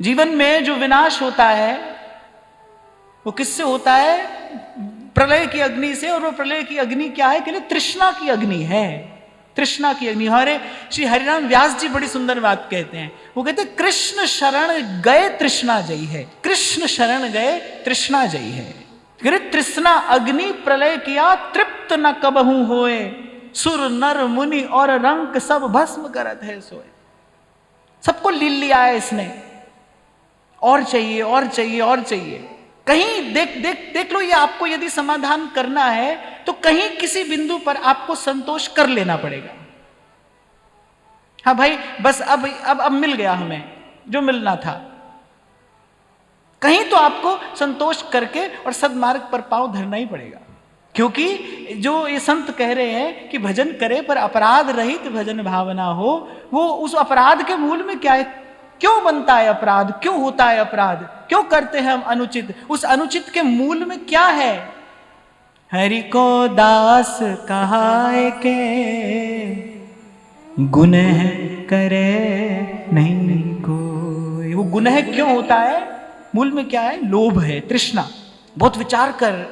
जीवन में जो विनाश होता है वो किससे होता है? प्रलय की अग्नि से। और वो प्रलय की अग्नि क्या है? केवल तृष्णा की अग्नि है, तृष्णा की अग्नि। हमारे श्री हरिराम व्यास जी बड़ी सुंदर बात कहते हैं। वो कहते हैं कृष्ण शरण गए तृष्णा जई है, कृष्ण शरण गए तृष्णा जई है। तृष्णा अग्नि प्रलय किया, तृप्त न कबहू होए, सुर नर मुनि और रंक सब भस्म करत है सोए। सबको लील लिया है इसने, और चाहिए और चाहिए और चाहिए। कहीं देख लो, ये आपको यदि समाधान करना है तो कहीं किसी बिंदु पर आपको संतोष कर लेना पड़ेगा। हाँ भाई, बस अब मिल गया हमें जो मिलना था। कहीं तो आपको संतोष करके और सद्मार्ग पर पांव धरना ही पड़ेगा। क्योंकि जो ये संत कह रहे हैं कि भजन करे पर अपराध रहित भजन भावना हो, वो उस अपराध के मूल में क्या है? क्यों बनता है अपराध? क्यों होता है अपराध? क्यों करते हैं हम अनुचित? उस अनुचित के मूल में क्या है? हरि को दास कहाए के गुनह करे नहीं कोई। वो गुनह क्यों होता है? मूल में क्या है? लोभ है, तृष्णा। बहुत विचार कर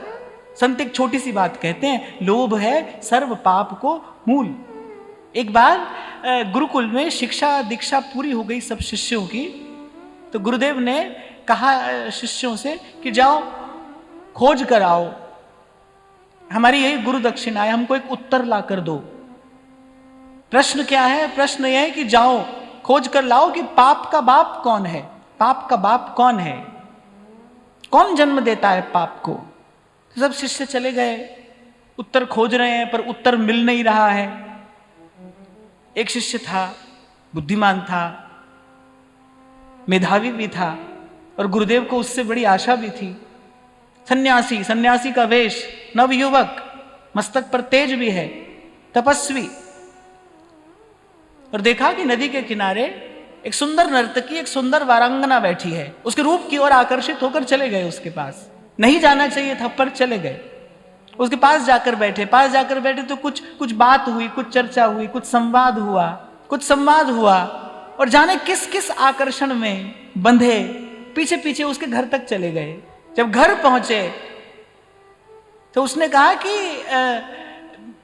संत एक छोटी सी बात कहते हैं, लोभ है सर्व पाप को मूल। एक बार गुरुकुल में शिक्षा दीक्षा पूरी हो गई सब शिष्यों की, तो गुरुदेव ने कहा शिष्यों से कि जाओ खोज कर आओ, हमारी यही गुरु दक्षिणा है, हमको एक उत्तर ला कर दो। प्रश्न क्या है? प्रश्न यह है कि जाओ खोज कर लाओ कि पाप का बाप कौन है। पाप का बाप कौन है? कौन जन्म देता है पाप को? तो सब शिष्य चले गए, उत्तर खोज रहे हैं पर उत्तर मिल नहीं रहा है। एक शिष्य था, बुद्धिमान था, मेधावी भी था, और गुरुदेव को उससे बड़ी आशा भी थी। सन्यासी, सन्यासी का वेश, नवयुवक, मस्तक पर तेज भी है, तपस्वी। और देखा कि नदी के किनारे एक सुंदर नर्तकी, एक सुंदर वारांगना बैठी है। उसके रूप की ओर आकर्षित होकर चले गए उसके पास। नहीं जाना चाहिए था पर चले गए। उसके पास जाकर बैठे तो कुछ बात हुई, कुछ चर्चा हुई, कुछ संवाद हुआ। और जाने किस किस आकर्षण में बंधे पीछे पीछे उसके घर तक चले गए। जब घर पहुंचे तो उसने कहा कि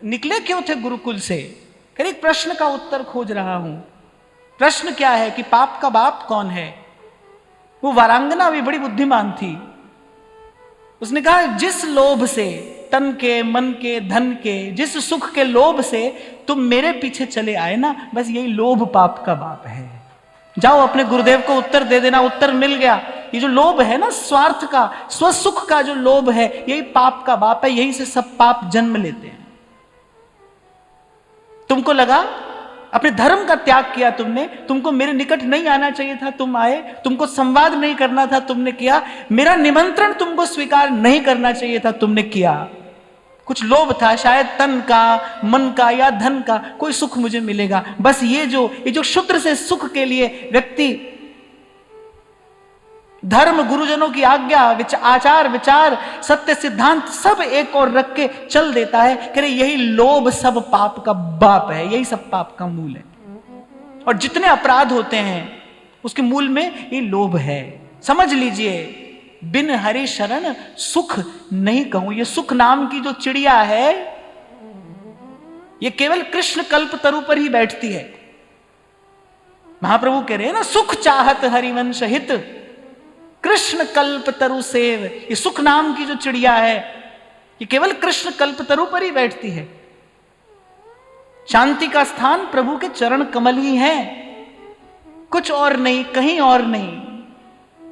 निकले क्यों थे गुरुकुल से? फिर एक प्रश्न का उत्तर खोज रहा हूं। प्रश्न क्या है कि पाप का बाप कौन है? वो वारांगना भी बड़ी बुद्धिमान थी। उसने कहा जिस लोभ से, तन के, मन के, धन के, जिस सुख के लोभ से तुम मेरे पीछे चले आए ना, बस यही लोभ पाप का बाप है। जाओ अपने गुरुदेव को उत्तर दे देना। उत्तर मिल गया। ये जो लोभ है ना, स्वार्थ का, स्वसुख का जो लोभ है, यही पाप का बाप है। यही से सब पाप जन्म लेते हैं। तुमको लगा अपने धर्म का त्याग किया तुमने, तुमको मेरे निकट नहीं आना चाहिए था, तुम आए। तुमको संवाद नहीं करना था, तुमने किया। मेरा निमंत्रण तुमको स्वीकार नहीं करना चाहिए था, तुमने किया। कुछ लोभ था, शायद तन का, मन का या धन का, कोई सुख मुझे मिलेगा। बस ये जो शूद्र से सुख के लिए व्यक्ति धर्म, गुरुजनों की आज्ञा, आचार विचार, सत्य सिद्धांत सब एक और रख के चल देता है, कह रहे यही लोभ सब पाप का बाप है, यही सब पाप का मूल है। और जितने अपराध होते हैं उसके मूल में ये लोभ है। समझ लीजिए, बिन हरि शरण सुख नहीं कहूं। ये सुख नाम की जो चिड़िया है, ये केवल कृष्ण कल्प तरु पर ही बैठती है। महाप्रभु कह रहे हैं ना, सुख चाहत हरिवंश हित, कृष्ण कल्प तरु सेव। ये सुख नाम की जो चिड़िया है, ये केवल कृष्ण कल्प तरु पर ही बैठती है। शांति का स्थान प्रभु के चरण कमल ही है, कुछ और नहीं, कहीं और नहीं।